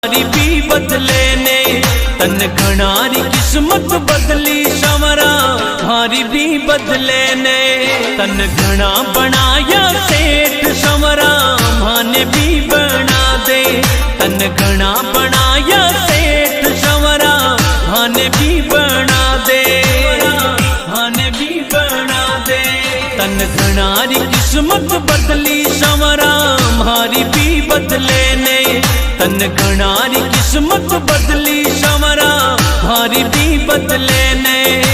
हमारी भी बदले ने तन घनारी किस्मत बदली संवरा हमारी भी बदले ने तन घना बनाया सेठ संवरा माने भी बना दे तन घना बनाया सेठ संवरा माने भी बना दे माने भी बना दे तन घनारी किस्मत बदली संवरा हमारी भी बदले ने तन घनारी किस्मत बदली संवरा हमारी भी बदले ने।